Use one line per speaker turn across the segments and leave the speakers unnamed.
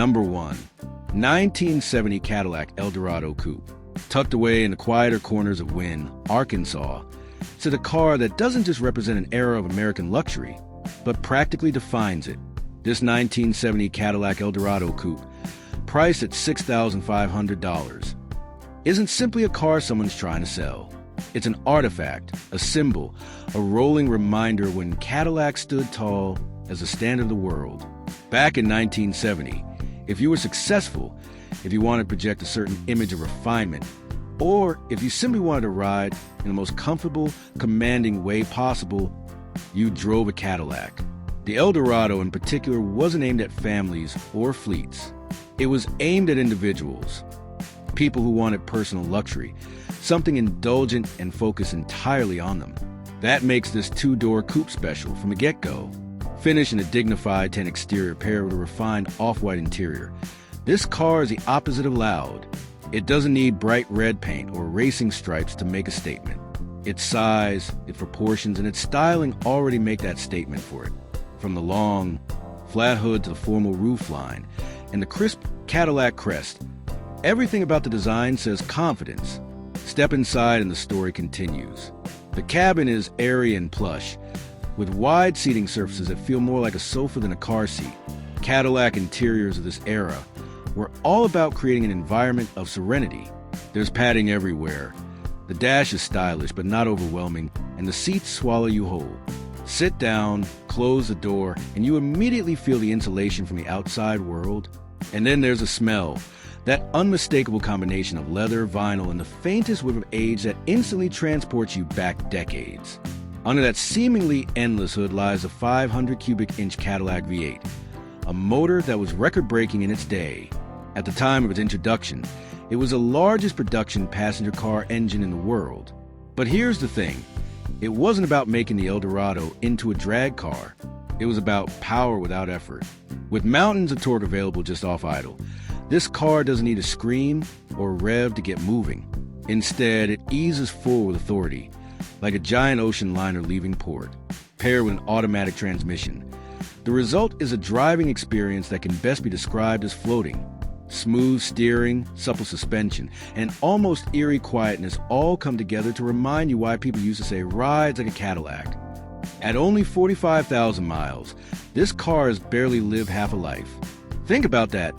Number 1. 1970 Cadillac Eldorado Coupe. Tucked away in the quieter corners of Wynne, Arkansas, it's a car that doesn't just represent an era of American luxury, but practically defines it. This 1970 Cadillac Eldorado Coupe, priced at $6,500, isn't simply a car someone's trying to sell. It's an artifact, a symbol, a rolling reminder when Cadillac stood tall as the standard of the world. Back in 1970, if you were successful, if you wanted to project a certain image of refinement, or if you simply wanted to ride in the most comfortable, commanding way possible, you drove a Cadillac. The Eldorado in particular wasn't aimed at families or fleets. It was aimed at individuals, people who wanted personal luxury, something indulgent and focused entirely on them. That makes this two-door coupe special from the get-go. Finished in a dignified tan exterior paired with a refined off-white interior, this car is the opposite of loud. It doesn't need bright red paint or racing stripes to make a statement. Its size, its proportions, and its styling already make that statement for it. From the long, flat hood to the formal roofline and the crisp Cadillac crest, everything about the design says confidence. Step inside and the story continues. The cabin is airy and plush, with wide seating surfaces that feel more like a sofa than a car seat. Cadillac interiors of this era were all about creating an environment of serenity. There's padding everywhere. The dash is stylish but not overwhelming, and the seats swallow you whole. Sit down, close the door, and you immediately feel the insulation from the outside world. And then there's a smell, that unmistakable combination of leather, vinyl, and the faintest whiff of age that instantly transports you back decades. Under that seemingly endless hood lies a 500 cubic inch Cadillac V8, a motor that was record-breaking in its day. At the time of its introduction, it was the largest production passenger car engine in the world. But here's the thing. It wasn't about making the Eldorado into a drag car. It was about power without effort. With mountains of torque available just off idle, this car doesn't need to scream or rev to get moving. Instead, it eases forward with authority, like a giant ocean liner leaving port, paired with an automatic transmission. The result is a driving experience that can best be described as floating. Smooth steering, supple suspension, and almost eerie quietness all come together to remind you why people used to say rides like a Cadillac. At only 45,000 miles, this car has barely lived half a life. Think about that.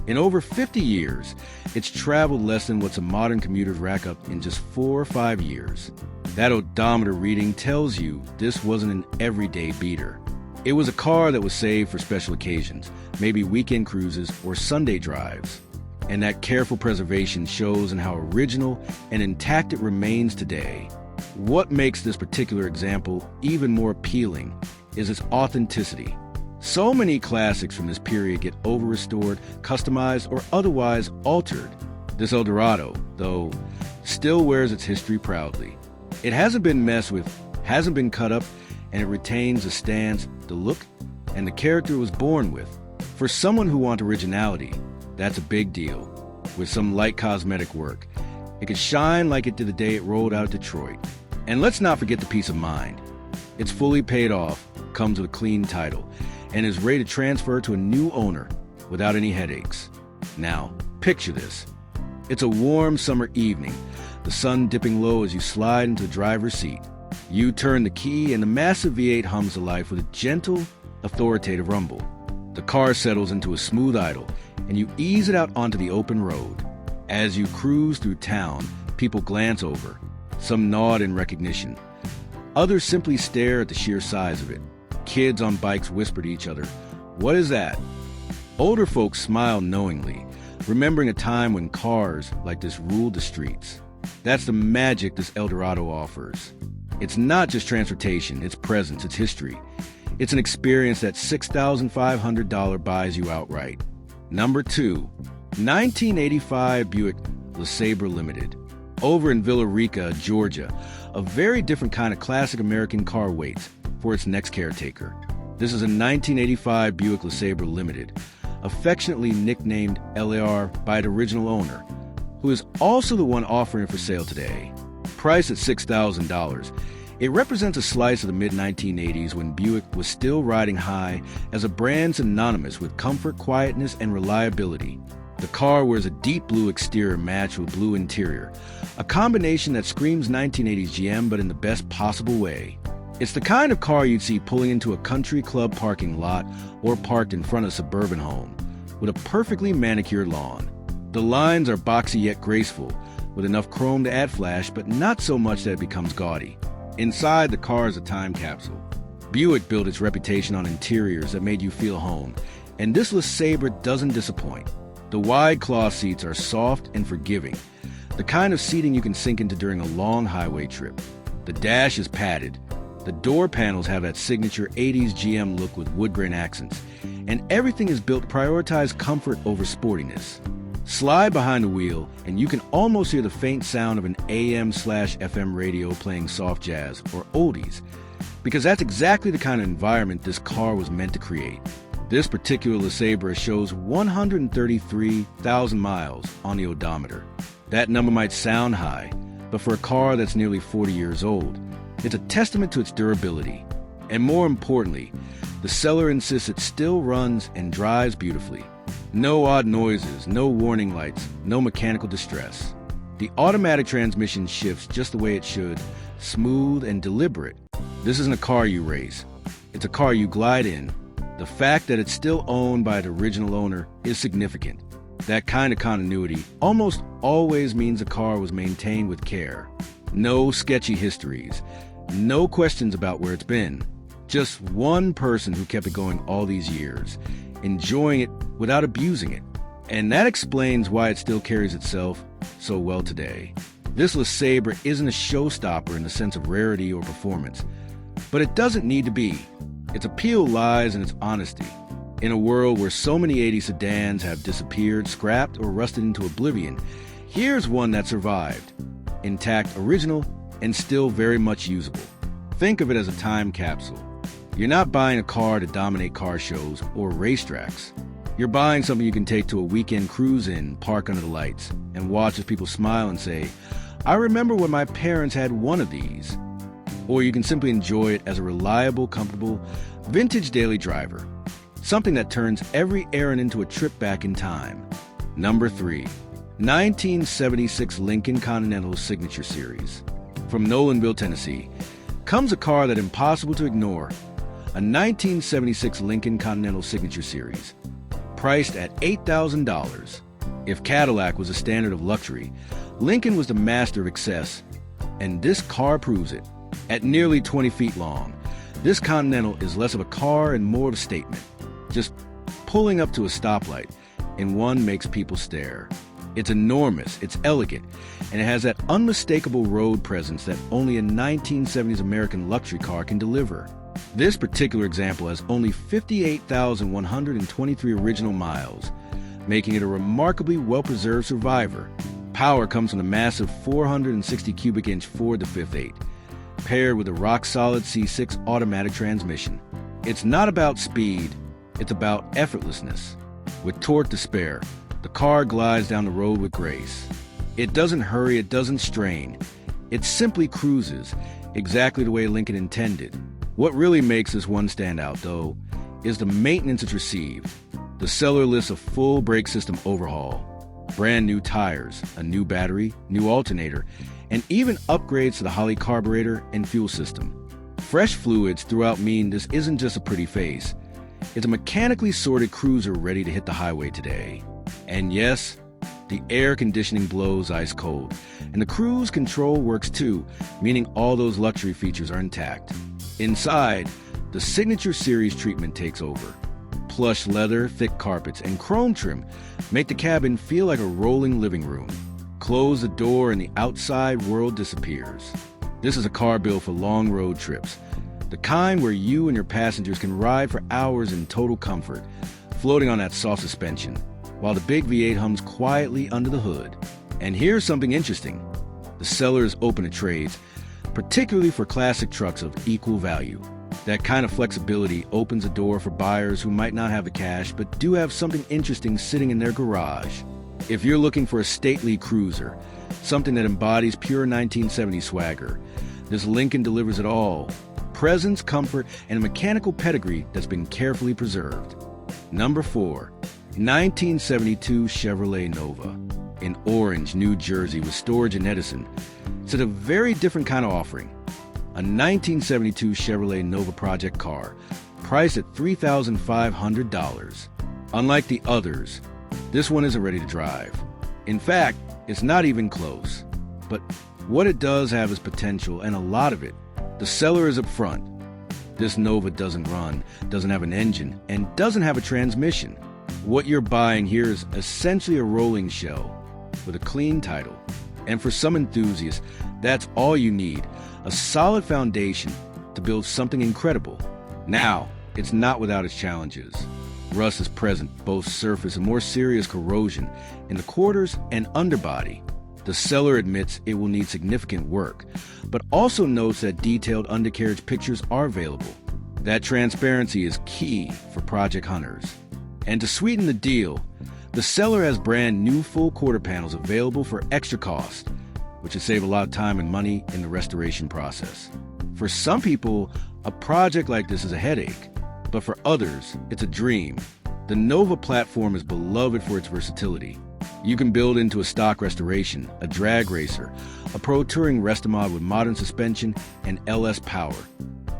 In over 50 years, it's traveled less than what some modern commuters rack up in just 4 or 5 years. That odometer reading tells you this wasn't an everyday beater. It was a car that was saved for special occasions, maybe weekend cruises or Sunday drives. And that careful preservation shows in how original and intact it remains today. What makes this particular example even more appealing is its authenticity. So many classics from this period get over-restored, customized, or otherwise altered. This Eldorado, though, still wears its history proudly. It hasn't been messed with, hasn't been cut up, and it retains the stance, the look, and the character it was born with. For someone who wants originality, that's a big deal. With some light cosmetic work, it could shine like it did the day it rolled out of Detroit. And let's not forget the peace of mind. It's fully paid off, comes with a clean title, and is ready to transfer to a new owner without any headaches. Now, picture this. It's a warm summer evening, the sun dipping low as you slide into the driver's seat. You turn the key and the massive V8 hums to life with a gentle, authoritative rumble. The car settles into a smooth idle, and you ease it out onto the open road. As you cruise through town, people glance over. Some nod in recognition. Others simply stare at the sheer size of it. Kids on bikes whisper to each other, "What is that?" Older folks smile knowingly, remembering a time when cars like this ruled the streets. That's the magic this Eldorado offers. It's not just transportation, it's presence, it's history. It's an experience that $6,500 buys you outright. Number 2, 1985 Buick LeSabre Limited. Over in Villa Rica, Georgia, a very different kind of classic American car waits for its next caretaker. This is a 1985 Buick LeSabre Limited, affectionately nicknamed LAR by its original owner, who is also the one offering it for sale today. Priced at $6,000, It represents a slice of the mid-1980s when Buick was still riding high as a brand synonymous with comfort, quietness, and reliability. The car wears a deep blue exterior matched with blue interior, a combination that screams 1980s GM but in the best possible way. It's the kind of car you'd see pulling into a country club parking lot or parked in front of a suburban home, with a perfectly manicured lawn. The lines are boxy yet graceful, with enough chrome to add flash, but not so much that it becomes gaudy. Inside, the car is a time capsule. Buick built its reputation on interiors that made you feel home, and this LeSabre doesn't disappoint. The wide cloth seats are soft and forgiving, the kind of seating you can sink into during a long highway trip. The dash is padded. The door panels have that signature 80s GM look with wood grain accents, and everything is built to prioritize comfort over sportiness. Slide behind the wheel, and you can almost hear the faint sound of an AM/FM radio playing soft jazz or oldies, because that's exactly the kind of environment this car was meant to create. This particular LeSabre shows 133,000 miles on the odometer. That number might sound high, but for a car that's nearly 40 years old, it's a testament to its durability. And more importantly, the seller insists it still runs and drives beautifully. No odd noises, no warning lights, no mechanical distress. The automatic transmission shifts just the way it should, smooth and deliberate. This isn't a car you race. It's a car you glide in. The fact that it's still owned by its original owner is significant. That kind of continuity almost always means a car was maintained with care. No sketchy histories, no questions about where it's been. Just one person who kept it going all these years, enjoying it without abusing it. And that explains why it still carries itself so well today. This LeSabre isn't a showstopper in the sense of rarity or performance, but it doesn't need to be. Its appeal lies in its honesty. In a world where so many 80s sedans have disappeared, scrapped, or rusted into oblivion, here's one that survived. Intact, original, and still very much usable. Think of it as a time capsule. You're not buying a car to dominate car shows or racetracks. You're buying something you can take to a weekend cruise in, park under the lights, and watch as people smile and say, "I remember when my parents had one of these." Or you can simply enjoy it as a reliable, comfortable, vintage daily driver. Something that turns every errand into a trip back in time. Number 3. 1976 Lincoln Continental Signature Series. From Nolanville, Tennessee, comes a car that's impossible to ignore. A 1976 Lincoln Continental Signature Series, priced at $8,000. If Cadillac was a standard of luxury, Lincoln was the master of excess, and this car proves it. At nearly 20 feet long, this Continental is less of a car and more of a statement. Just pulling up to a stoplight, and one makes people stare. It's enormous, it's elegant, and it has that unmistakable road presence that only a 1970s American luxury car can deliver. This particular example has only 58,123 original miles, making it a remarkably well-preserved survivor. Power comes from the massive 460 cubic inch Ford 5.8, paired with a rock-solid C6 automatic transmission. It's not about speed, it's about effortlessness. With torque to spare, the car glides down the road with grace. It doesn't hurry, it doesn't strain. It simply cruises, exactly the way Lincoln intended. What really makes this one stand out, though, is the maintenance it's received. The seller lists a full brake system overhaul, brand new tires, a new battery, new alternator, and even upgrades to the Holley carburetor and fuel system. Fresh fluids throughout mean this isn't just a pretty face. It's a mechanically sorted cruiser ready to hit the highway today. And yes, the air conditioning blows ice cold, and the cruise control works too, meaning all those luxury features are intact. Inside, the Signature Series treatment takes over. Plush leather, thick carpets, and chrome trim make the cabin feel like a rolling living room. Close the door and the outside world disappears. This is a car built for long road trips, the kind where you and your passengers can ride for hours in total comfort, floating on that soft suspension, while the big V8 hums quietly under the hood. And here's something interesting. The seller is open to trades, particularly for classic trucks of equal value. That kind of flexibility opens a door for buyers who might not have the cash but do have something interesting sitting in their garage. If you're looking for a stately cruiser, something that embodies pure 1970s swagger, This Lincoln delivers it all: presence, comfort, and a mechanical pedigree that's been carefully preserved. Number 4. 1972 Chevrolet Nova. In Orange, New Jersey, with storage in Edison. It's a very different kind of offering. A 1972 Chevrolet Nova project car, priced at $3,500. Unlike the others, this one isn't ready to drive. In fact, it's not even close. But what it does have is potential, and a lot of it. The seller is up front. This Nova doesn't run, doesn't have an engine, and doesn't have a transmission. What you're buying here is essentially a rolling shell with a clean title. And for some enthusiasts, that's all you need: a solid foundation to build something incredible. Now, it's not without its challenges. Rust is present, both surface and more serious corrosion in the quarters and underbody. The seller admits it will need significant work, but also notes that detailed undercarriage pictures are available. That transparency is key for project hunters. And to sweeten the deal, the seller has brand new full quarter panels available for extra cost, which will save a lot of time and money in the restoration process. For some people, a project like this is a headache, but for others, it's a dream. The Nova platform is beloved for its versatility. You can build into a stock restoration, a drag racer, a pro touring Restomod with modern suspension and LS power.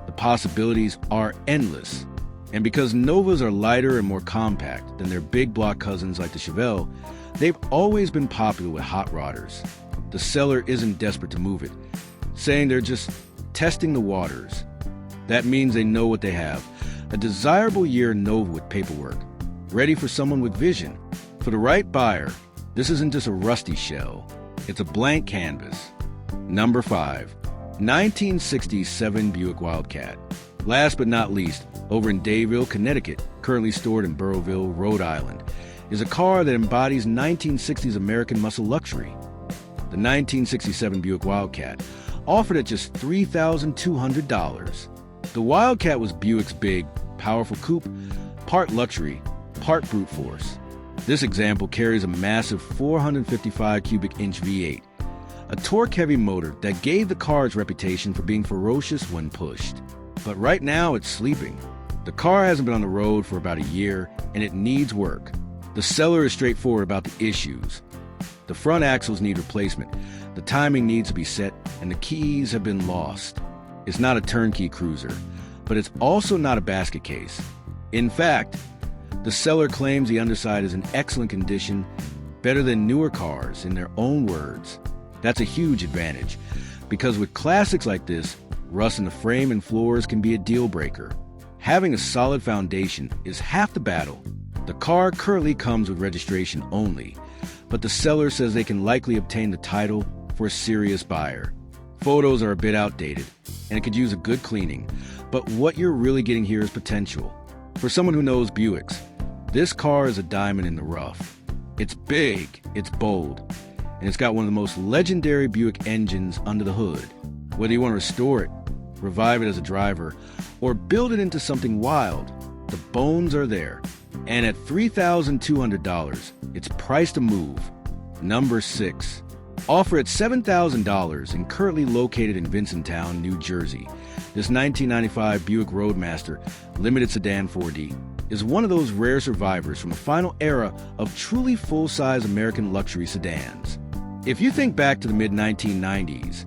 The possibilities are endless. And because Novas are lighter and more compact than their big block cousins like the Chevelle, they've always been popular with hot rodders. The seller isn't desperate to move it, saying they're just testing the waters. That means they know what they have: a desirable year Nova with paperwork, ready for someone with vision. For the right buyer, this isn't just a rusty shell, it's a blank canvas. Number 5. 1967 Buick Wildcat. Last but not least, over in Deville, Connecticut, currently stored in Burrowville, Rhode Island, is a car that embodies 1960s American muscle luxury. The 1967 Buick Wildcat, offered at just $3,200. The Wildcat was Buick's big, powerful coupe, part luxury, part brute force. This example carries a massive 455 cubic inch V8, a torque-heavy motor that gave the car its reputation for being ferocious when pushed. But right now, it's sleeping. The car hasn't been on the road for about a year, and it needs work. The seller is straightforward about the issues. The front axles need replacement, the timing needs to be set, and the keys have been lost. It's not a turnkey cruiser, but it's also not a basket case. In fact, the seller claims the underside is in excellent condition, better than newer cars, in their own words. That's a huge advantage, because with classics like this, rust in the frame and floors can be a deal breaker. Having a solid foundation is half the battle. The car currently comes with registration only, but the seller says they can likely obtain the title for a serious buyer. Photos are a bit outdated, and it could use a good cleaning, but what you're really getting here is potential. For someone who knows Buicks, this car is a diamond in the rough. It's big, it's bold, and it's got one of the most legendary Buick engines under the hood. Whether you want to restore it, revive it as a driver, or build it into something wild, the bones are there. And at $3,200, it's priced to move. Number 6. Offer at $7,000 and currently located in Vincenttown, New Jersey. This 1995 Buick Roadmaster Limited Sedan 4D is one of those rare survivors from a final era of truly full-size American luxury sedans. If you think back to the mid-1990s,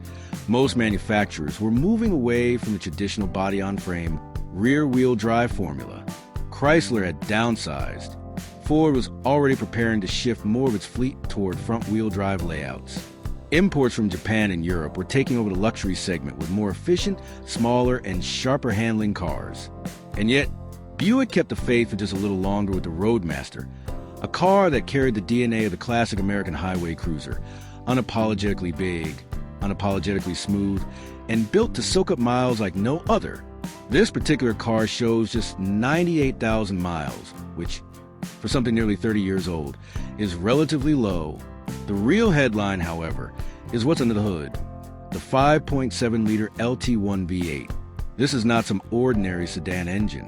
most manufacturers were moving away from the traditional body-on-frame, rear-wheel drive formula. Chrysler had downsized. Ford was already preparing to shift more of its fleet toward front-wheel drive layouts. Imports from Japan and Europe were taking over the luxury segment with more efficient, smaller, and sharper handling cars. And yet, Buick kept the faith for just a little longer with the Roadmaster, a car that carried the DNA of the classic American highway cruiser, unapologetically big, unapologetically smooth, and built to soak up miles like no other. This particular car shows just 98,000 miles, which, for something nearly 30 years old, is relatively low. The real headline, however, is what's under the hood: the 5.7-liter LT1 V8. This is not some ordinary sedan engine.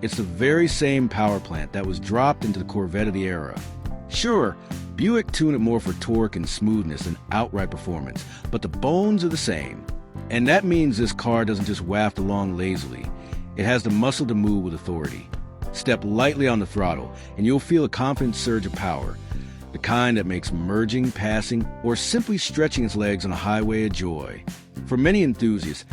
It's the very same power plant that was dropped into the Corvette of the era. Sure, Buick tuned it more for torque and smoothness than outright performance, but the bones are the same. And that means this car doesn't just waft along lazily. It has the muscle to move with authority. Step lightly on the throttle, and you'll feel a confident surge of power, the kind that makes merging, passing, or simply stretching its legs on a highway a joy. For many enthusiasts,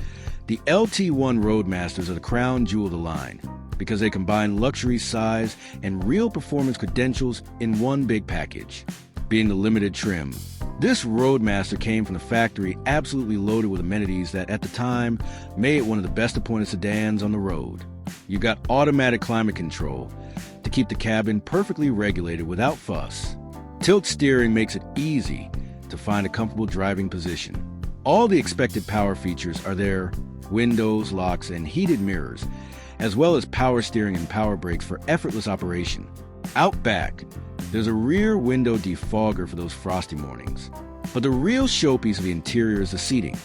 the LT1 Roadmasters are the crown jewel of the line because they combine luxury, size, and real performance credentials in one big package, being the limited trim. This Roadmaster came from the factory absolutely loaded with amenities that, at the time, made it one of the best appointed sedans on the road. You got automatic climate control to keep the cabin perfectly regulated without fuss. Tilt steering makes it easy to find a comfortable driving position. All the expected power features are there: windows, locks, and heated mirrors, as well as power steering and power brakes for effortless operation. Out back, there's a rear window defogger for those frosty mornings. But the real showpiece of the interior is the seating.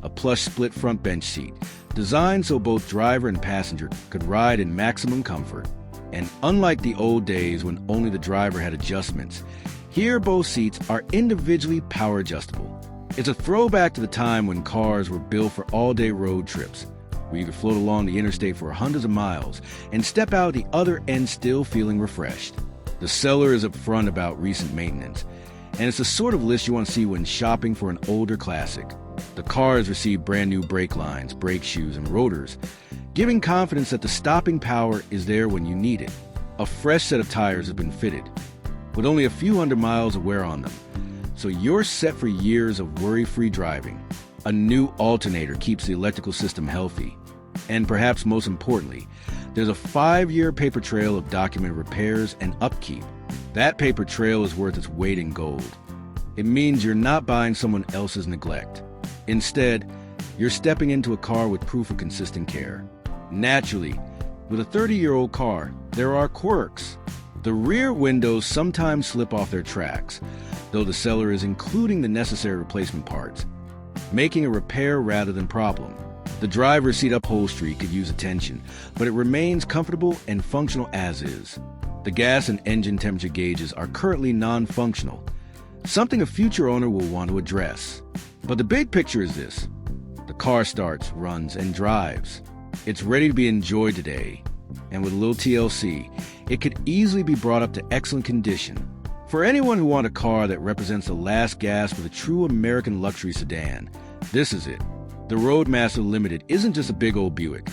A plush split front bench seat, designed so both driver and passenger could ride in maximum comfort. And unlike the old days when only the driver had adjustments, here both seats are individually power adjustable. It's a throwback to the time when cars were built for all-day road trips, where you could float along the interstate for hundreds of miles and step out the other end still feeling refreshed. The seller is upfront about recent maintenance, and it's the sort of list you want to see when shopping for an older classic. The car has received brand new brake lines, brake shoes, and rotors, giving confidence that the stopping power is there when you need it. A fresh set of tires has been fitted, with only a few hundred miles of wear on them, so you're set for years of worry-free driving. A new alternator keeps the electrical system healthy. And perhaps most importantly, there's a 5-year paper trail of documented repairs and upkeep. That paper trail is worth its weight in gold. It means you're not buying someone else's neglect. Instead, you're stepping into a car with proof of consistent care. Naturally, with a 30-year-old car, there are quirks. The rear windows sometimes slip off their tracks, though the seller is including the necessary replacement parts, making a repair rather than problem. The driver's seat upholstery could use attention, but it remains comfortable and functional as is. The gas and engine temperature gauges are currently non-functional, something a future owner will want to address. But the big picture is this: the car starts, runs, and drives. It's ready to be enjoyed today, and with a little TLC, it could easily be brought up to excellent condition. For anyone who wants a car that represents the last gasp of a true American luxury sedan, this is it. The Roadmaster Limited isn't just a big old Buick.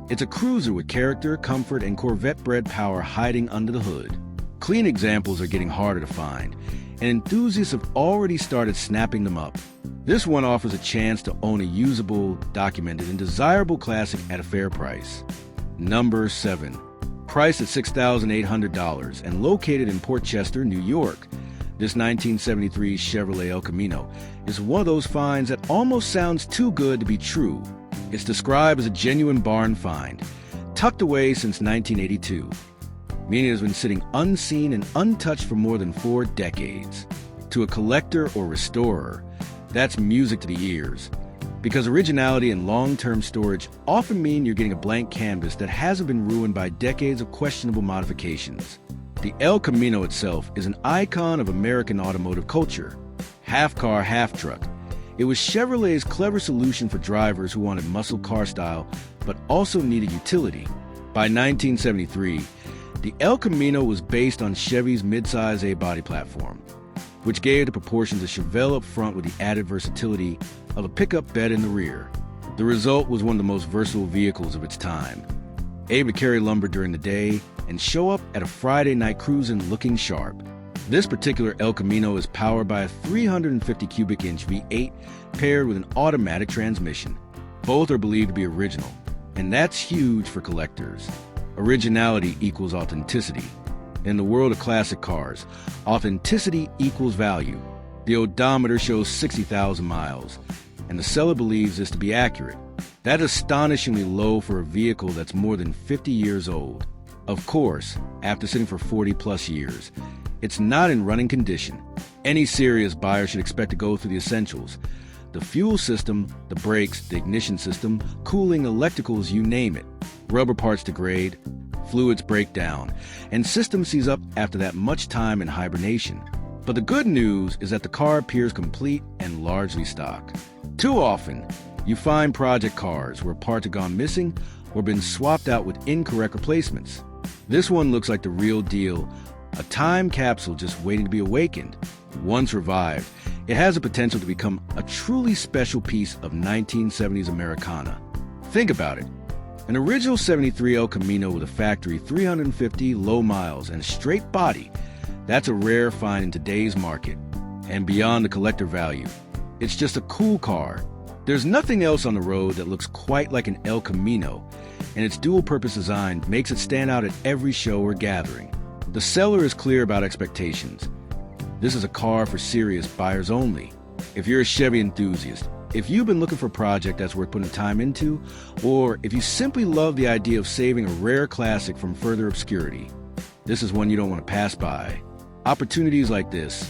It's a cruiser with character, comfort, and Corvette-bred power hiding under the hood. Clean examples are getting harder to find, and enthusiasts have already started snapping them up. This one offers a chance to own a usable, documented, and desirable classic at a fair price. Number 7. Priced at $6,800 and located in Port Chester, New York, this 1973 Chevrolet El Camino is one of those finds that almost sounds too good to be true. It's described as a genuine barn find, tucked away since 1982, meaning it has been sitting unseen and untouched for more than 4 decades. To a collector or restorer, that's music to the ears, because originality and long-term storage often mean you're getting a blank canvas that hasn't been ruined by decades of questionable modifications. The El Camino itself is an icon of American automotive culture. Half car, half truck. It was Chevrolet's clever solution for drivers who wanted muscle car style, but also needed utility. By 1973, the El Camino was based on Chevy's midsize A-body platform, which gave the proportions of Chevelle up front with the added versatility of a pickup bed in the rear. The result was one of the most versatile vehicles of its time, able to carry lumber during the day and show up at a Friday night cruising looking sharp. This particular El Camino is powered by a 350 cubic inch V8 paired with an automatic transmission. Both are believed to be original, and that's huge for collectors. Originality equals authenticity. In the world of classic cars, authenticity equals value. The odometer shows 60,000 miles, and the seller believes this to be accurate. That is astonishingly low for a vehicle that's more than 50 years old. Of course, after sitting for 40 plus years, it's not in running condition. Any serious buyer should expect to go through the essentials: the fuel system, the brakes, the ignition system, cooling, electricals, you name it. Rubber parts degrade, fluids break down, and system seize up after that much time in hibernation. But the good news is that the car appears complete and largely stock. Too often, You find project cars where parts have gone missing or been swapped out with incorrect replacements. This one looks like the real deal, a time capsule just waiting to be awakened. Once revived, it has the potential to become a truly special piece of 1970s Americana. Think about it. An original 73 El Camino with a factory 350 low miles and a straight body, that's a rare find in today's market. And beyond the collector value, it's just a cool car. There's nothing else on the road that looks quite like an El Camino, and its dual-purpose design makes it stand out at every show or gathering. The seller is clear about expectations. This is a car for serious buyers only. If you're a Chevy enthusiast, if you've been looking for a project that's worth putting time into, or if you simply love the idea of saving a rare classic from further obscurity, this is one you don't want to pass by. Opportunities like this,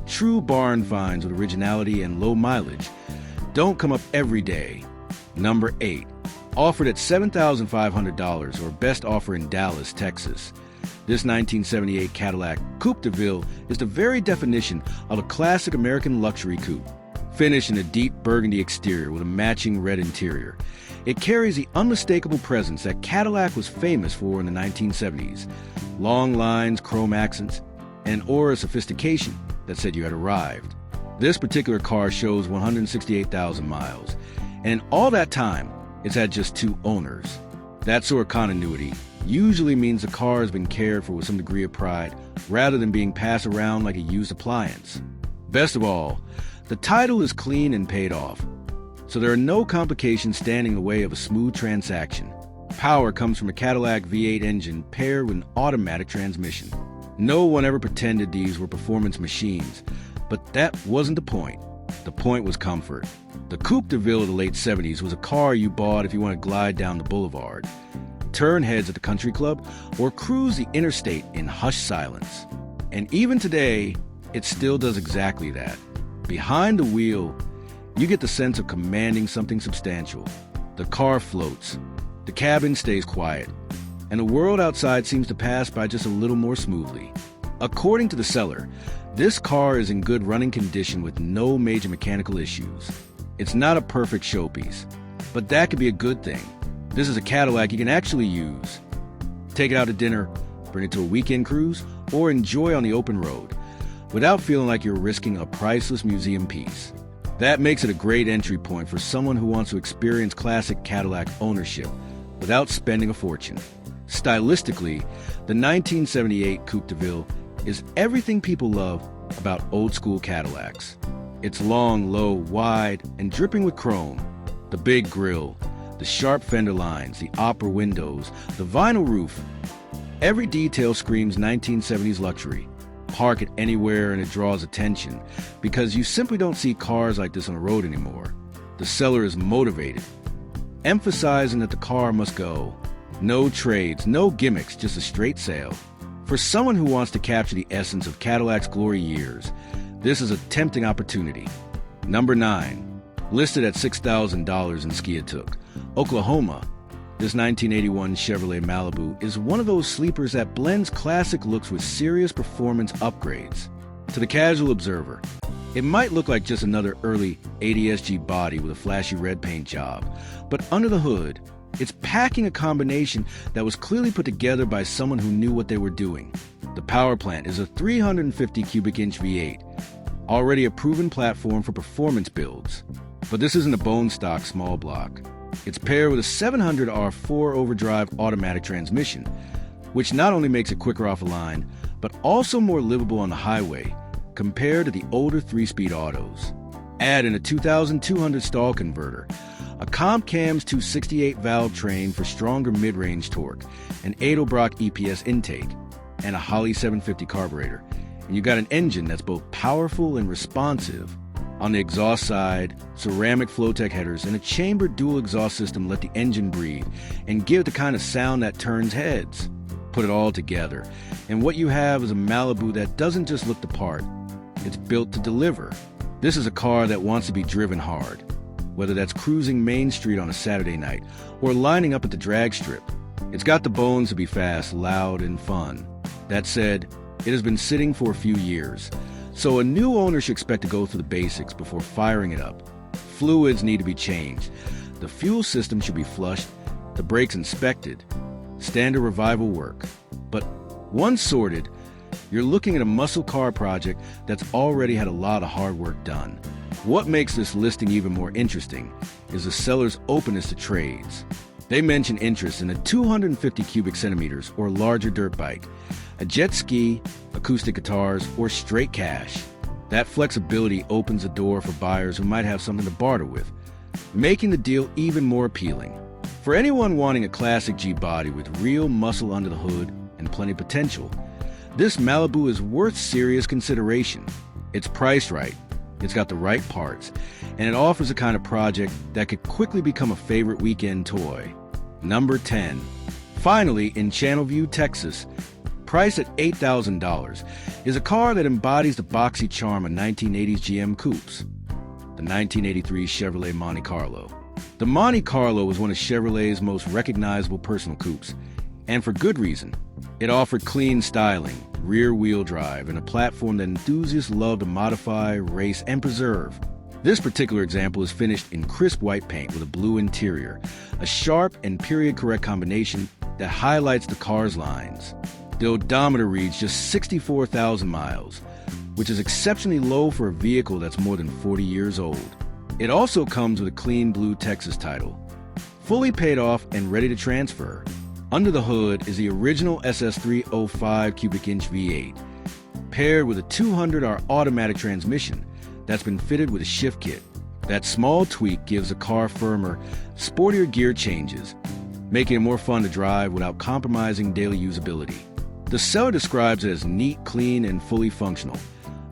true barn finds with originality and low mileage, don't come up every day. Number 8, offered at $7,500, or best offer in Dallas, Texas. This 1978 Cadillac Coupe DeVille is the very definition of a classic American luxury coupe. Finished in a deep burgundy exterior with a matching red interior, it carries the unmistakable presence that Cadillac was famous for in the 1970s. Long lines, chrome accents, and an aura of sophistication that said you had arrived. This particular car shows 168,000 miles, and in all that time, it's had just 2 owners. That sort of continuity usually means the car has been cared for with some degree of pride, rather than being passed around like a used appliance. Best of all, the title is clean and paid off, so there are no complications standing in the way of a smooth transaction. Power comes from a Cadillac V8 engine paired with an automatic transmission. No one ever pretended these were performance machines, but that wasn't the point. The point was comfort. The Coupe DeVille of the late 70s was a car you bought if you want to glide down the boulevard, turn heads at the country club, or cruise the interstate in hushed silence. And even today, it still does exactly that. Behind the wheel, you get the sense of commanding something substantial. The car floats, the cabin stays quiet, and the world outside seems to pass by just a little more smoothly. According to the seller, this car is in good running condition with no major mechanical issues. It's not a perfect showpiece, but that could be a good thing. This is a Cadillac you can actually use. Take it out to dinner, bring it to a weekend cruise, or enjoy on the open road, without feeling like you're risking a priceless museum piece. That makes it a great entry point for someone who wants to experience classic Cadillac ownership without spending a fortune. Stylistically, the 1978 Coupe DeVille is everything people love about old-school Cadillacs. It's long, low, wide, and dripping with chrome. The big grille, the sharp fender lines, the opera windows, the vinyl roof. Every detail screams 1970s luxury. Park it anywhere and it draws attention, because you simply don't see cars like this on the road anymore. The seller is motivated, emphasizing that the car must go. No trades, no gimmicks, just a straight sale. For someone who wants to capture the essence of Cadillac's glory years, this is a tempting opportunity. Number 9, listed at $6,000 in Skiatook, Oklahoma. This 1981 Chevrolet Malibu is one of those sleepers that blends classic looks with serious performance upgrades. To the casual observer, it might look like just another early ADSG body with a flashy red paint job, but under the hood, it's packing a combination that was clearly put together by someone who knew what they were doing. The power plant is a 350 cubic inch V8, already a proven platform for performance builds. But this isn't a bone stock small block. It's paired with a 700R4 overdrive automatic transmission, which not only makes it quicker off the line, but also more livable on the highway compared to the older 3-speed autos. Add in a 2,200 stall converter, a Comp Cam's 268 valve train for stronger mid-range torque, an Edelbrock EPS intake, and a Holley 750 carburetor, and you got an engine that's both powerful and responsive. On the exhaust side, ceramic Flowtech headers and a chambered dual exhaust system let the engine breathe and give the kind of sound that turns heads. Put it all together, and what you have is a Malibu that doesn't just look the part, it's built to deliver. This is a car that wants to be driven hard, whether that's cruising Main Street on a Saturday night or lining up at the drag strip. It's got the bones to be fast, loud, and fun. That said, it has been sitting for a few years, so a new owner should expect to go through the basics before firing it up. Fluids need to be changed. The fuel system should be flushed, the brakes inspected. Standard revival work. But once sorted, you're looking at a muscle car project that's already had a lot of hard work done. What makes this listing even more interesting is the seller's openness to trades. They mention interest in a 250 cubic centimeters or larger dirt bike, a jet ski, acoustic guitars, or straight cash. That flexibility opens the door for buyers who might have something to barter with, making the deal even more appealing. For anyone wanting a classic G body with real muscle under the hood and plenty of potential, this Malibu is worth serious consideration. It's priced right, it's got the right parts, and it offers a kind of project that could quickly become a favorite weekend toy. Number 10. Finally, in Channelview, Texas, priced at $8,000, is a car that embodies the boxy charm of 1980s GM coupes, the 1983 Chevrolet Monte Carlo. The Monte Carlo was one of Chevrolet's most recognizable personal coupes, and for good reason. It offered clean styling, rear-wheel drive, and a platform that enthusiasts love to modify, race, and preserve. This particular example is finished in crisp white paint with a blue interior, a sharp and period-correct combination that highlights the car's lines. The odometer reads just 64,000 miles, which is exceptionally low for a vehicle that's more than 40 years old. It also comes with a clean blue Texas title, fully paid off and ready to transfer. Under the hood is the original SS305 cubic inch V8, paired with a 200R automatic transmission that's been fitted with a shift kit. That small tweak gives the car firmer, sportier gear changes, making it more fun to drive without compromising daily usability. The seller describes it as neat, clean, and fully functional,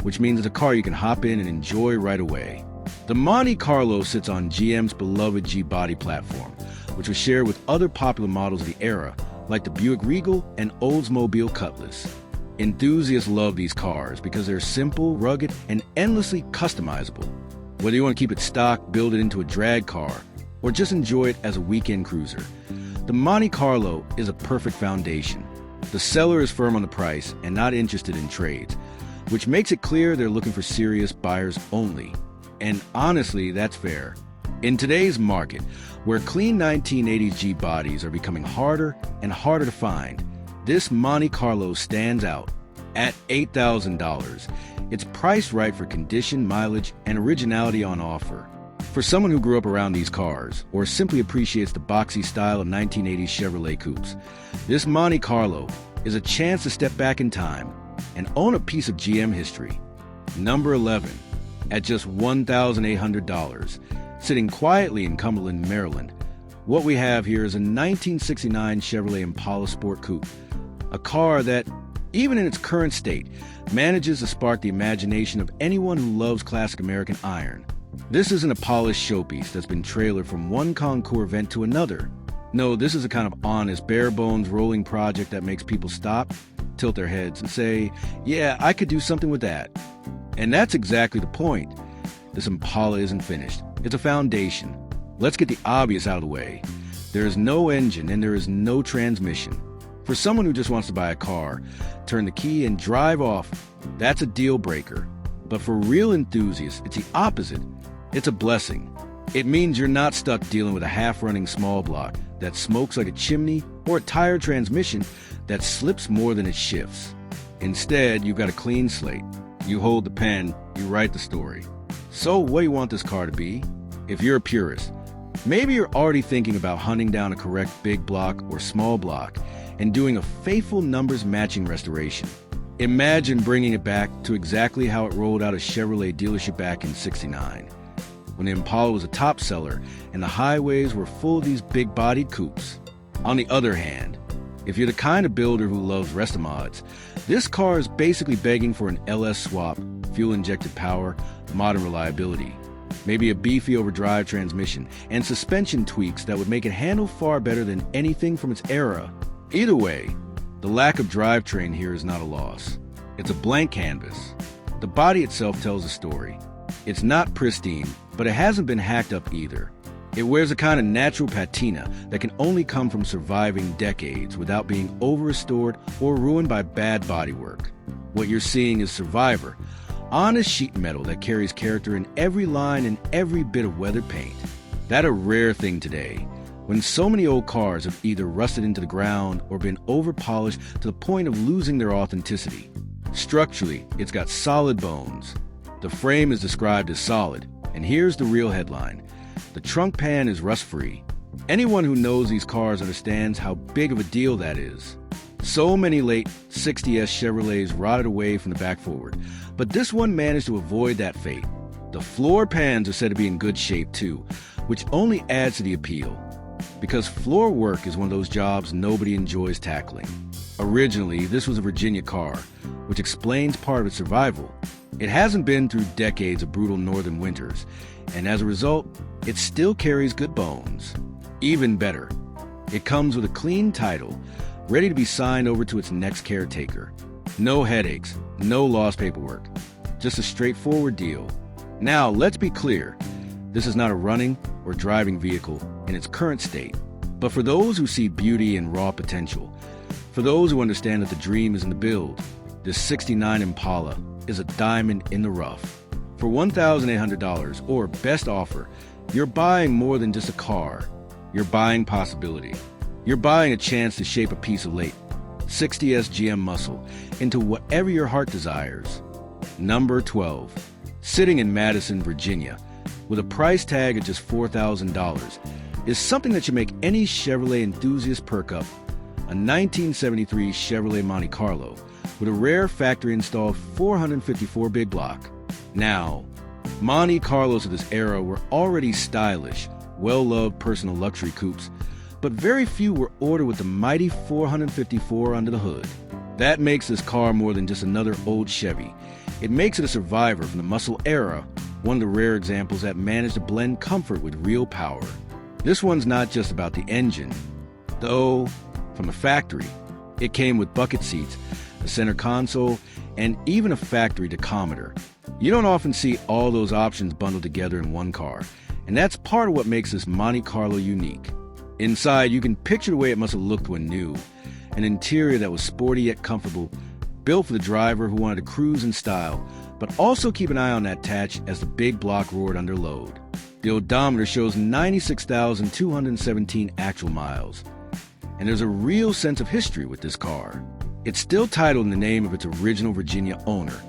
which means it's a car you can hop in and enjoy right away. The Monte Carlo sits on GM's beloved G-body platform, which was shared with other popular models of the era, like the Buick Regal and Oldsmobile Cutlass. Enthusiasts love these cars because they're simple, rugged, and endlessly customizable. Whether you want to keep it stock, build it into a drag car, or just enjoy it as a weekend cruiser, the Monte Carlo is a perfect foundation. The seller is firm on the price and not interested in trades, which makes it clear they're looking for serious buyers only. And honestly, that's fair. In today's market, where clean 1980s G bodies are becoming harder and harder to find, this Monte Carlo stands out. At $8,000, it's priced right for condition, mileage, and originality on offer. For someone who grew up around these cars, or simply appreciates the boxy style of 1980s Chevrolet coupes, this Monte Carlo is a chance to step back in time and own a piece of GM history. Number 11. At just $1,800, sitting quietly in Cumberland, Maryland, what we have here is a 1969 Chevrolet Impala Sport Coupe, a car that, even in its current state, manages to spark the imagination of anyone who loves classic American iron. This isn't a polished showpiece that's been trailered from one concours event to another. No, this is a kind of honest, bare-bones rolling project that makes people stop, tilt their heads, and say, yeah, I could do something with that. And that's exactly the point. This Impala isn't finished. It's a foundation. Let's get the obvious out of the way. There is no engine and there is no transmission. For someone who just wants to buy a car, turn the key and drive off, that's a deal breaker. But for real enthusiasts, it's the opposite. It's a blessing. It means you're not stuck dealing with a half-running small block that smokes like a chimney or a tired transmission that slips more than it shifts. Instead, you've got a clean slate. You hold the pen, you write the story. So what do you want this car to be? If you're a purist, maybe you're already thinking about hunting down a correct big block or small block and doing a faithful numbers matching restoration. Imagine bringing it back to exactly how it rolled out of Chevrolet dealership back in '69, when the Impala was a top seller and the highways were full of these big-bodied coupes. On the other hand, if you're the kind of builder who loves restomods, this car is basically begging for an LS swap, fuel-injected power, modern reliability, maybe a beefy overdrive transmission, and suspension tweaks that would make it handle far better than anything from its era. Either way, the lack of drivetrain here is not a loss. It's a blank canvas. The body itself tells a story. It's not pristine, but it hasn't been hacked up either. It wears a kind of natural patina that can only come from surviving decades without being over-restored or ruined by bad bodywork. What you're seeing is Survivor, Honest sheet metal that carries character in every line and every bit of weathered paint. That's a rare thing today, when so many old cars have either rusted into the ground or been over-polished to the point of losing their authenticity. Structurally, it's got solid bones. The frame is described as solid, and here's the real headline. The trunk pan is rust-free. Anyone who knows these cars understands how big of a deal that is. So many late 60s Chevrolets rotted away from the back forward, but this one managed to avoid that fate. The floor pans are said to be in good shape too, which only adds to the appeal, because floor work is one of those jobs nobody enjoys tackling. Originally, this was a Virginia car, which explains part of its survival. It hasn't been through decades of brutal northern winters, and as a result, it still carries good bones. Even better, it comes with a clean title, ready to be signed over to its next caretaker. No headaches, no lost paperwork, just a straightforward deal. Now, let's be clear, this is not a running or driving vehicle in its current state, but for those who see beauty and raw potential, for those who understand that the dream is in the build, this '69 Impala is a diamond in the rough. For $1,800 or best offer, you're buying more than just a car. You're buying possibility. You're buying a chance to shape a piece of late 60s GM muscle into whatever your heart desires. Number 12. Sitting in Madison, Virginia, with a price tag of just $4,000, is something that should make any Chevrolet enthusiast perk up. A 1973 Chevrolet Monte Carlo with a rare factory-installed 454 big block. Now, Monte Carlos of this era were already stylish, well-loved personal luxury coupes, but very few were ordered with the mighty 454 under the hood. That makes this car more than just another old Chevy. It makes it a survivor from the muscle era, one of the rare examples that managed to blend comfort with real power. This one's not just about the engine, though from the factory. It came with bucket seats, a center console, and even a factory tachometer. You don't often see all those options bundled together in one car, and that's part of what makes this Monte Carlo unique. Inside, you can picture the way it must have looked when new. An interior that was sporty yet comfortable, built for the driver who wanted to cruise in style, but also keep an eye on that tatch as the big block roared under load. The odometer shows 96,217 actual miles. And there's a real sense of history with this car. It's still titled in the name of its original Virginia owner,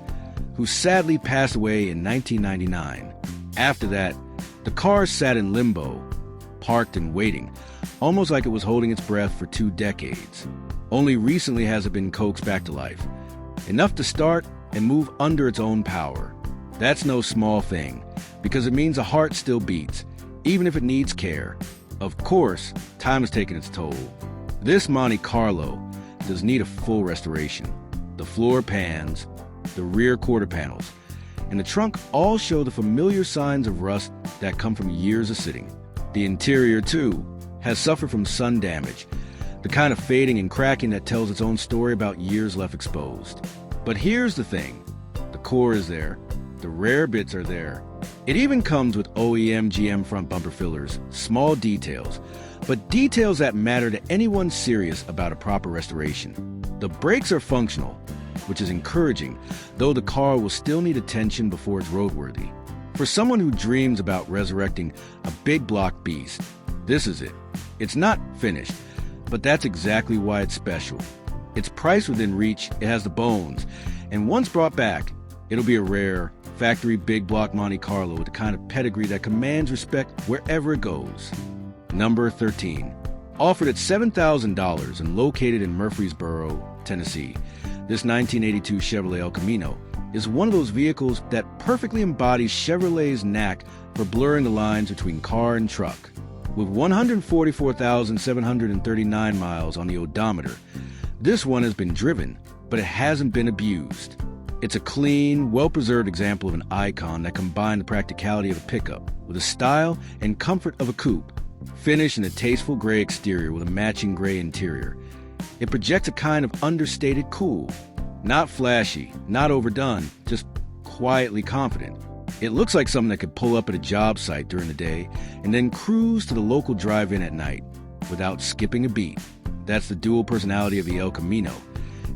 who sadly passed away in 1999. After that, the car sat in limbo, parked and waiting, almost like it was holding its breath for 2 decades. Only recently has it been coaxed back to life, enough to start and move under its own power. That's no small thing, because it means the heart still beats, even if it needs care. Of course, time has taken its toll. This Monte Carlo does need a full restoration. The floor pans, the rear quarter panels, and the trunk all show the familiar signs of rust that come from years of sitting. The interior, too, has suffered from sun damage, the kind of fading and cracking that tells its own story about years left exposed. But here's the thing. The core is there. The rare bits are there. It even comes with OEM GM front bumper fillers, small details, but details that matter to anyone serious about a proper restoration. The brakes are functional, which is encouraging, though the car will still need attention before it's roadworthy. For someone who dreams about resurrecting a big block beast, this is it. It's not finished, but that's exactly why it's special. It's priced within reach, it has the bones, and once brought back, it'll be a rare, factory big block Monte Carlo with the kind of pedigree that commands respect wherever it goes. Number 13. Offered at $7,000 and located in Murfreesboro, Tennessee, this 1982 Chevrolet El Camino is one of those vehicles that perfectly embodies Chevrolet's knack for blurring the lines between car and truck. With 144,739 miles on the odometer, this one has been driven, but it hasn't been abused. It's a clean, well-preserved example of an icon that combined the practicality of a pickup with the style and comfort of a coupe, finished in a tasteful gray exterior with a matching gray interior. It projects a kind of understated cool. Not flashy, not overdone, just quietly confident. It looks like something that could pull up at a job site during the day and then cruise to the local drive-in at night without skipping a beat. That's the dual personality of the El Camino.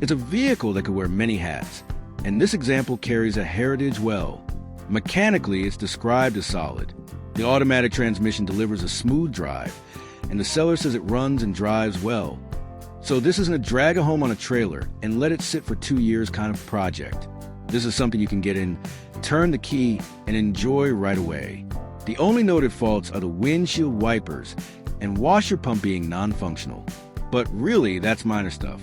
It's a vehicle that could wear many hats. and this example carries a heritage well. Mechanically, it's described as solid. The automatic transmission delivers a smooth drive, and the seller says it runs and drives well. So this isn't a drag it home on a trailer and let it sit for 2 years kind of project. This is something you can get in, turn the key, and enjoy right away. The only noted faults are the windshield wipers and washer pump being non-functional. But really, that's minor stuff.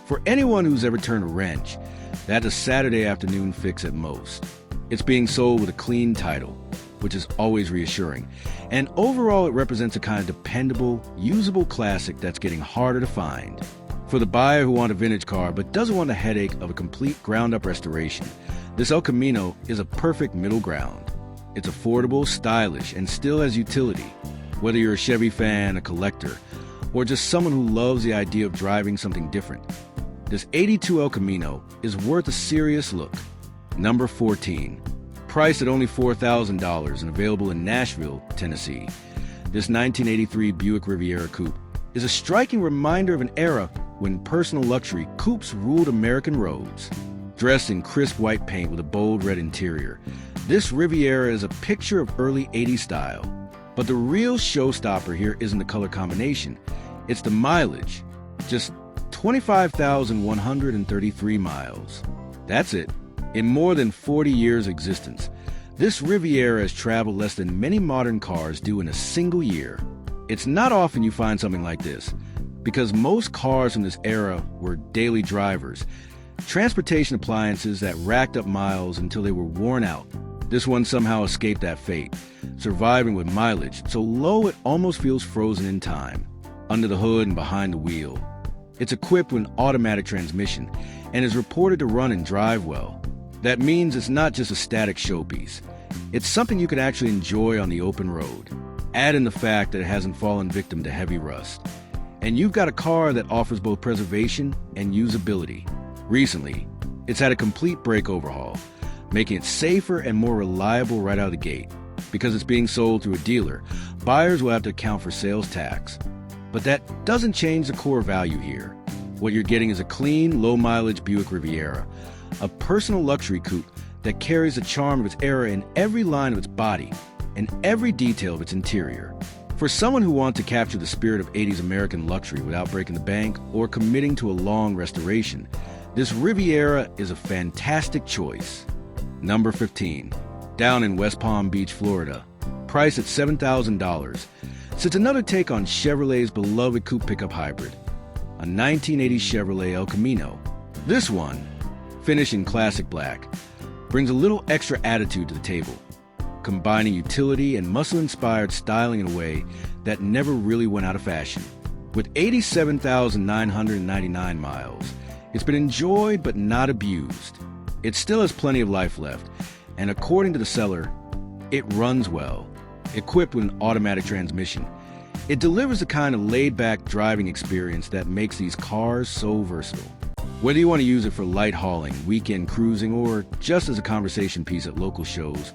For anyone who's ever turned a wrench, that's a Saturday afternoon fix at most. It's being sold with a clean title, which is always reassuring. And overall, it represents a kind of dependable, usable classic that's getting harder to find. For the buyer who wants a vintage car but doesn't want the headache of a complete ground-up restoration, this El Camino is a perfect middle ground. It's affordable, stylish, and still has utility. Whether you're a Chevy fan, a collector, or just someone who loves the idea of driving something different, this 82 El Camino is worth a serious look. Number 14. Priced at only $4,000 and available in Nashville, Tennessee, this 1983 Buick Riviera Coupe is a striking reminder of an era when personal luxury coupes ruled American roads. Dressed in crisp white paint with a bold red interior, this Riviera is a picture of early 80s style. But the real showstopper here isn't the color combination, it's the mileage. Just 25,133 miles. That's it. In more than 40 years' existence, this Riviera has traveled less than many modern cars do in a single year. It's not often you find something like this, because most cars from this era were daily drivers, transportation appliances that racked up miles until they were worn out. This one somehow escaped that fate, surviving with mileage so low it almost feels frozen in time, under the hood and behind the wheel. It's equipped with an automatic transmission and is reported to run and drive well. That means it's not just a static showpiece. It's something you can actually enjoy on the open road. Add in the fact that it hasn't fallen victim to heavy rust. And you've got a car that offers both preservation and usability. Recently, it's had a complete brake overhaul, making it safer and more reliable right out of the gate. Because it's being sold through a dealer, buyers will have to account for sales tax. But that doesn't change the core value here. What you're getting is a clean, low-mileage Buick Riviera, a personal luxury coupe that carries the charm of its era in every line of its body and every detail of its interior. For someone who wants to capture the spirit of 80s American luxury without breaking the bank or committing to a long restoration, this Riviera is a fantastic choice. Number 15. Down in West Palm Beach, Florida, priced at $7,000, sits another take on Chevrolet's beloved coupe pickup hybrid, a 1980 Chevrolet El Camino. This one, finished in classic black, brings a little extra attitude to the table, combining utility and muscle-inspired styling in a way that never really went out of fashion. With 87,999 miles, it's been enjoyed but not abused. It still has plenty of life left, and according to the seller, it runs well. Equipped with an automatic transmission, it delivers the kind of laid-back driving experience that makes these cars so versatile. Whether you want to use it for light hauling, weekend cruising, or just as a conversation piece at local shows,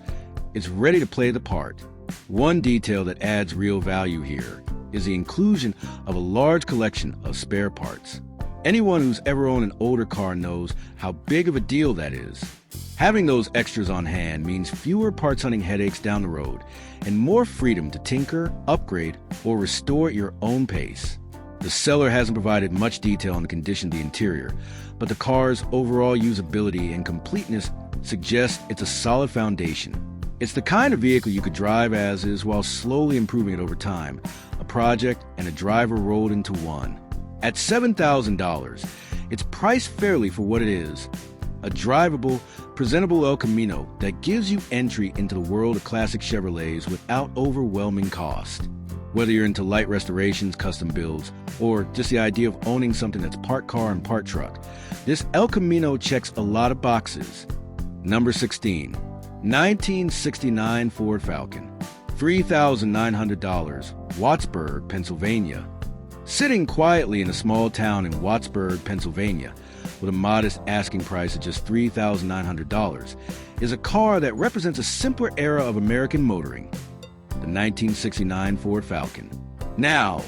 it's ready to play the part. One detail that adds real value here is the inclusion of a large collection of spare parts. Anyone who's ever owned an older car knows how big of a deal that is. Having those extras on hand means fewer parts hunting headaches down the road and more freedom to tinker, upgrade, or restore at your own pace. The seller hasn't provided much detail on the condition of the interior, but the car's overall usability and completeness suggest it's a solid foundation. It's the kind of vehicle you could drive as is while slowly improving it over time, a project and a driver rolled into one. At $7,000, it's priced fairly for what it is, a drivable, presentable El Camino that gives you entry into the world of classic Chevrolets without overwhelming cost. Whether you're into light restorations, custom builds, or just the idea of owning something that's part car and part truck, this El Camino checks a lot of boxes. Number 16. 1969 Ford Falcon, $3,900, Wattsburg, Pennsylvania. Sitting quietly in a small town in Wattsburg, Pennsylvania, with a modest asking price of just $3,900, is a car that represents a simpler era of American motoring, the 1969 Ford Falcon. Now,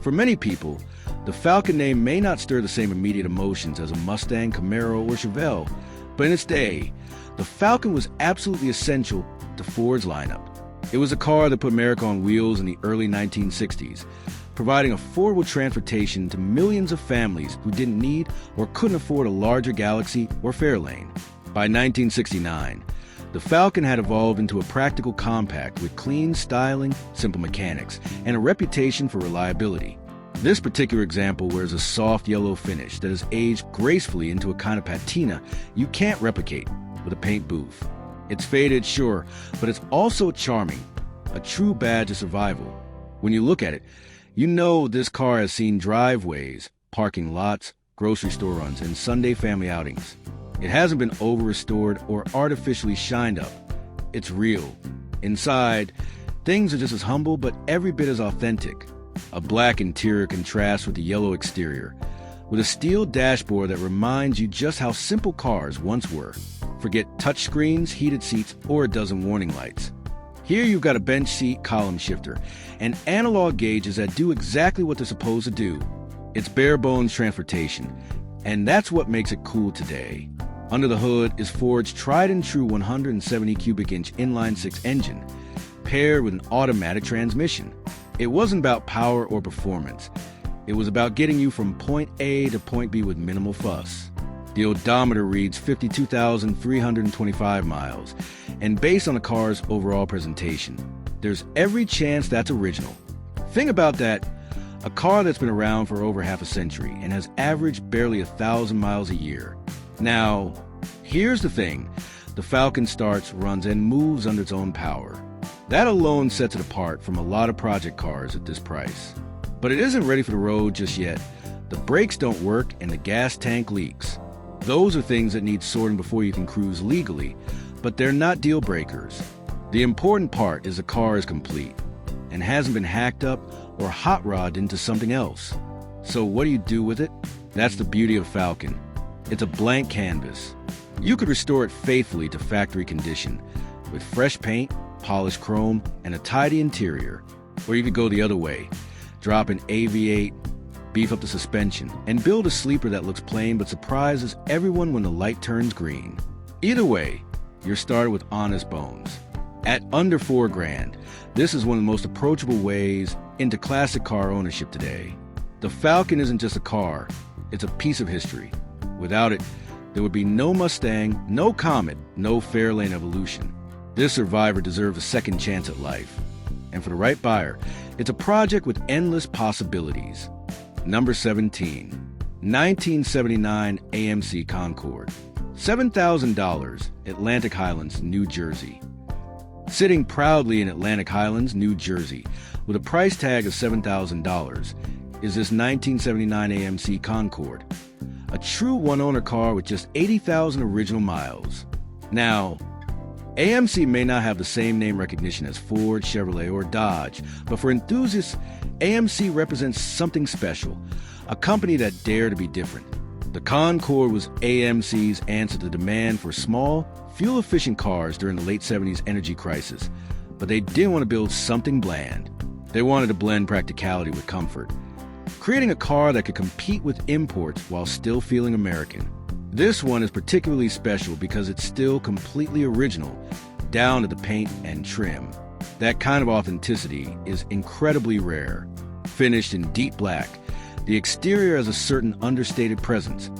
for many people, the Falcon name may not stir the same immediate emotions as a Mustang, Camaro, or Chevelle, But in its day, the Falcon was absolutely essential to Ford's lineup. It was a car that put America on wheels in the early 1960s, providing affordable transportation to millions of families who didn't need or couldn't afford a larger Galaxy or Fairlane. By 1969, the Falcon had evolved into a practical compact with clean styling, simple mechanics, and a reputation for reliability. This particular example wears a soft yellow finish that has aged gracefully into a kind of patina you can't replicate with a paint booth. It's faded, sure, but it's also charming, a true badge of survival. When you look at it, you know this car has seen driveways, parking lots, grocery store runs, and Sunday family outings. It hasn't been over-restored or artificially shined up. It's real. Inside, things are just as humble but every bit as authentic. A black interior contrasts with the yellow exterior, with a steel dashboard that reminds you just how simple cars once were. Forget touchscreens, heated seats, or a dozen warning lights. Here you've got a bench seat column shifter and analog gauges that do exactly what they're supposed to do. It's bare-bones transportation, and that's what makes it cool today. Under the hood is Ford's tried-and-true 170 cubic inch inline-six engine, paired with an automatic transmission. It wasn't about power or performance. It was about getting you from point A to point B with minimal fuss. The odometer reads 52,325 miles, and based on the car's overall presentation, there's every chance that's original. Think about that, a car that's been around for over half a century and has averaged barely 1,000 miles a year. Now, here's the thing, the Falcon starts, runs, and moves under its own power. That alone sets it apart from a lot of project cars at this price. But it isn't ready for the road just yet. The brakes don't work and the gas tank leaks. Those are things that need sorting before you can cruise legally, but they're not deal breakers. The important part is the car is complete and hasn't been hacked up or hot rodded into something else. So what do you do with it? That's the beauty of Falcon. It's a blank canvas. You could restore it faithfully to factory condition with fresh paint, polished chrome, and a tidy interior. Or you could go the other way, drop an AV8, beef up the suspension, and build a sleeper that looks plain but surprises everyone when the light turns green. Either way, you're started with honest bones. At under $4,000, this is one of the most approachable ways into classic car ownership today. The Falcon isn't just a car, it's a piece of history. Without it, there would be no Mustang, no Comet, no Fairlane Evolution. This survivor deserves a second chance at life. And for the right buyer, it's a project with endless possibilities. Number 17, 1979 AMC Concord. $7,000, Atlantic Highlands, New Jersey. Sitting proudly in Atlantic Highlands, New Jersey, with a price tag of $7,000, is this 1979 AMC Concord. A true one-owner car with just 80,000 original miles. Now, AMC may not have the same name recognition as Ford, Chevrolet, or Dodge, but for enthusiasts, AMC represents something special, a company that dared to be different. The Concord was AMC's answer to the demand for small, fuel-efficient cars during the late 70s energy crisis, but they didn't want to build something bland. They wanted to blend practicality with comfort, creating a car that could compete with imports while still feeling American. This one is particularly special because it's still completely original, down to the paint and trim. That kind of authenticity is incredibly rare. Finished in deep black, the exterior has a certain understated presence,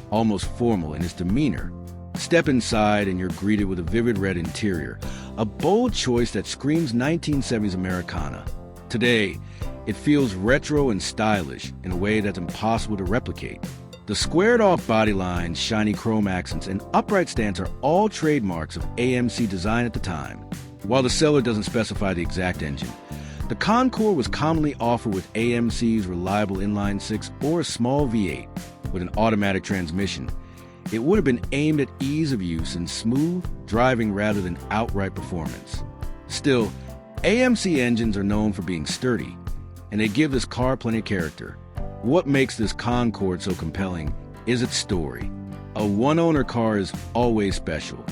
almost formal in its demeanor. Step inside and you're greeted with a vivid red interior, a bold choice that screams 1970s Americana. Today, it feels retro and stylish in a way that's impossible to replicate. The squared-off body lines, shiny chrome accents, and upright stance are all trademarks of AMC design at the time. While the seller doesn't specify the exact engine, the Concord was commonly offered with AMC's reliable inline-six or a small V8 with an automatic transmission. It would have been aimed at ease of use and smooth driving rather than outright performance. Still, AMC engines are known for being sturdy, and they give this car plenty of character. What makes this Concord so compelling is its story. A one-owner car is always special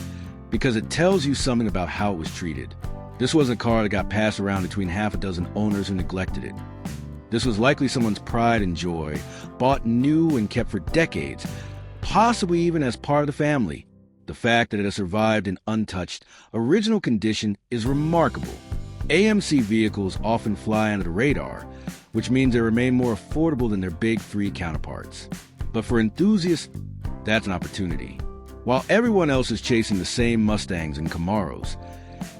because it tells you something about how it was treated. This wasn't a car that got passed around between half a dozen owners who neglected it. This was likely someone's pride and joy, bought new and kept for decades, possibly even as part of the family. The fact that it has survived in untouched, original condition is remarkable. AMC vehicles often fly under the radar, which means they remain more affordable than their big three counterparts. But for enthusiasts, that's an opportunity. While everyone else is chasing the same Mustangs and Camaros,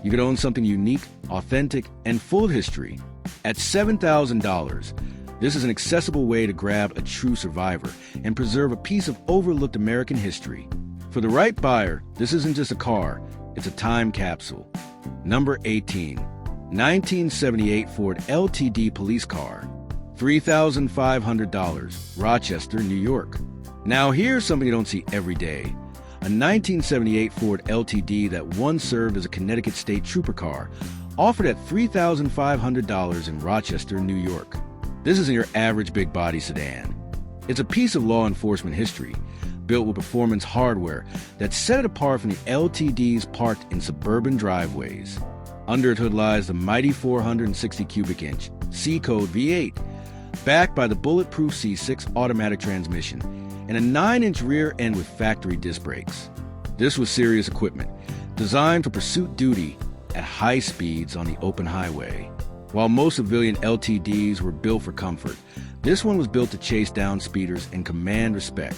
you could own something unique, authentic, and full of history. At $7,000, this is an accessible way to grab a true survivor and preserve a piece of overlooked American history. For the right buyer, this isn't just a car, it's a time capsule. Number 18. 1978 Ford LTD police car. $3,500, Rochester, New York. Now here's something you don't see every day. A 1978 Ford LTD that once served as a Connecticut State Trooper car, offered at $3,500 in Rochester, New York. This isn't your average big body sedan. It's a piece of law enforcement history, built with performance hardware that set it apart from the LTDs parked in suburban driveways. Under its hood lies the mighty 460 cubic inch C-Code V8, backed by the bulletproof C6 automatic transmission and a 9-inch rear end with factory disc brakes. This was serious equipment, designed for pursuit duty at high speeds on the open highway. While most civilian LTDs were built for comfort, this one was built to chase down speeders and command respect.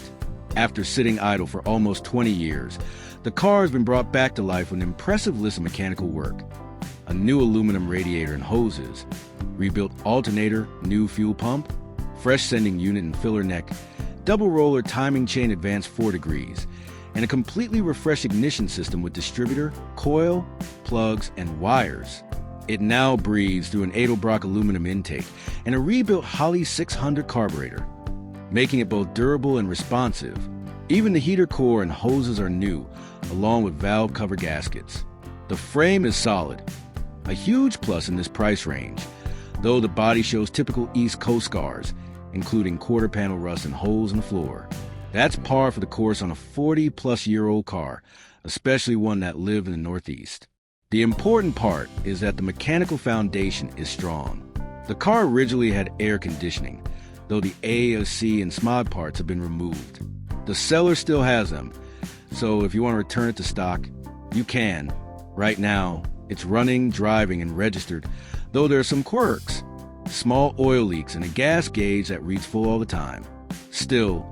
After sitting idle for almost 20 years, the car has been brought back to life with an impressive list of mechanical work. A new aluminum radiator and hoses, rebuilt alternator, new fuel pump, fresh sending unit and filler neck, double roller timing chain advanced 4 degrees, and a completely refreshed ignition system with distributor, coil, plugs, and wires. It now breathes through an Edelbrock aluminum intake and a rebuilt Holley 600 carburetor, making it both durable and responsive. Even the heater core and hoses are new, along with valve cover gaskets. The frame is solid, a huge plus in this price range, though the body shows typical East Coast scars, including quarter panel rust and holes in the floor. That's par for the course on a 40-plus-year-old car, especially one that lived in the Northeast. The important part is that the mechanical foundation is strong. The car originally had air conditioning, though the AOC and smog parts have been removed. The seller still has them, so if you want to return it to stock, you can. Right now, it's running, driving, and registered, though there are some quirks. Small oil leaks and a gas gauge that reads full all the time. Still,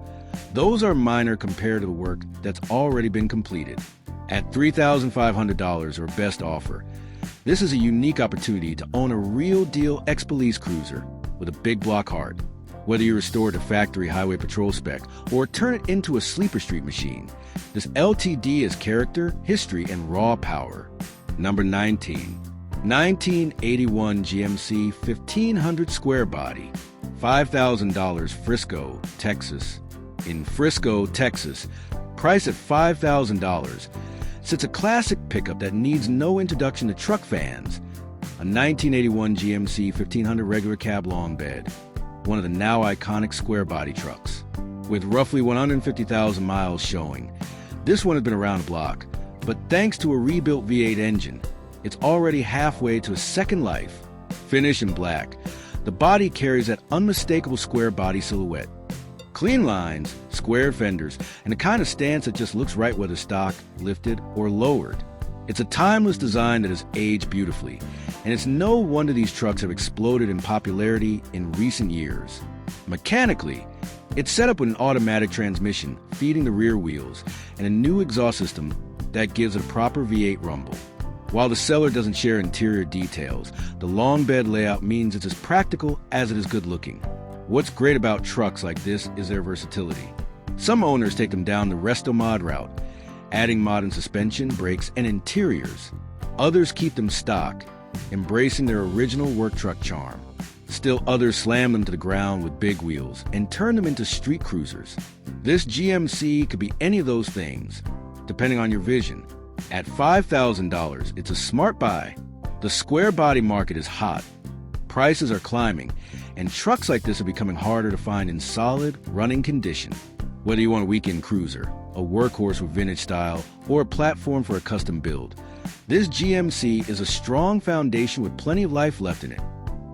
those are minor compared to the work that's already been completed. At $3,500 or best offer, this is a unique opportunity to own a real-deal ex-police cruiser with a big block heart. Whether you restore it to factory highway patrol spec or turn it into a sleeper street machine, this LTD is character, history, and raw power. Number 19. 1981 GMC 1500 square body, $5,000, Frisco, Texas. In Frisco, Texas, priced at $5,000, sits a classic pickup that needs no introduction to truck fans. A 1981 GMC 1500 regular cab long bed, one of the now iconic square body trucks. With roughly 150,000 miles showing, this one has been around the block, but thanks to a rebuilt V8 engine, it's already halfway to a second life. Finished in black, the body carries that unmistakable square body silhouette. Clean lines, square fenders, and the kind of stance that just looks right whether stock, lifted, or lowered. It's a timeless design that has aged beautifully, and it's no wonder these trucks have exploded in popularity in recent years. Mechanically, it's set up with an automatic transmission feeding the rear wheels and a new exhaust system that gives it a proper V8 rumble. While the seller doesn't share interior details, the long bed layout means it's as practical as it is good looking. What's great about trucks like this is their versatility. Some owners take them down the resto-mod route, adding modern suspension, brakes, and interiors. Others keep them stock, embracing their original work truck charm. Still others slam them to the ground with big wheels and turn them into street cruisers. This GMC could be any of those things, depending on your vision. At $5,000, it's a smart buy. The square body market is hot. Prices are climbing, and trucks like this are becoming harder to find in solid, running condition. Whether you want a weekend cruiser, a workhorse with vintage style, or a platform for a custom build, this GMC is a strong foundation with plenty of life left in it.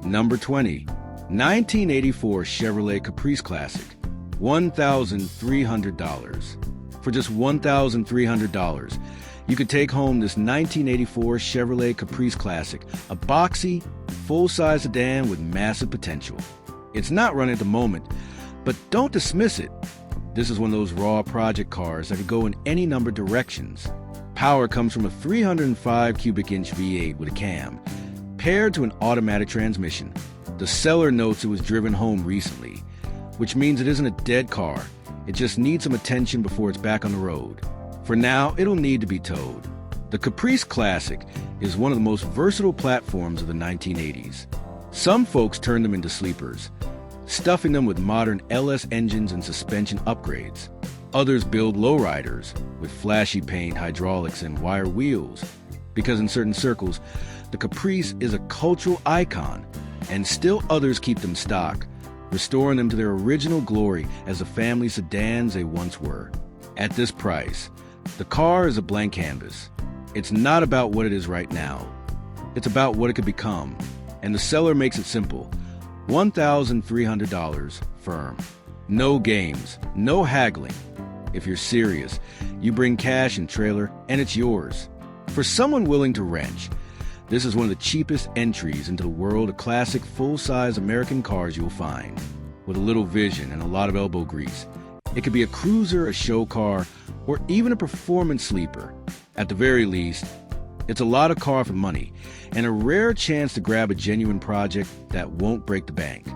Number 20. 1984 Chevrolet Caprice Classic, $1,300. For just $1,300, you could take home this 1984 Chevrolet Caprice Classic, a boxy, full-size sedan with massive potential. It's not running at the moment, but don't dismiss it. This is one of those raw project cars that could go in any number of directions. Power comes from a 305 cubic inch V8 with a cam, paired to an automatic transmission. The seller notes it was driven home recently, which means it isn't a dead car. It just needs some attention before it's back on the road. For now, it'll need to be towed. The Caprice Classic is one of the most versatile platforms of the 1980s. Some folks turned them into sleepers, stuffing them with modern LS engines and suspension upgrades. Others build lowriders with flashy paint, hydraulics, and wire wheels, because in certain circles, the Caprice is a cultural icon, and still others keep them stock, restoring them to their original glory as the family sedans they once were. At this price, the car is a blank canvas. It's not about what it is right now. It's about what it could become, and the seller makes it simple. $1,300 firm. No games, no haggling. If you're serious, you bring cash and trailer, and it's yours. For someone willing to wrench, this is one of the cheapest entries into the world of classic full-size American cars you'll find. With a little vision and a lot of elbow grease, it could be a cruiser, a show car, or even a performance sleeper. At the very least, it's a lot of car for money, and a rare chance to grab a genuine project that won't break the bank.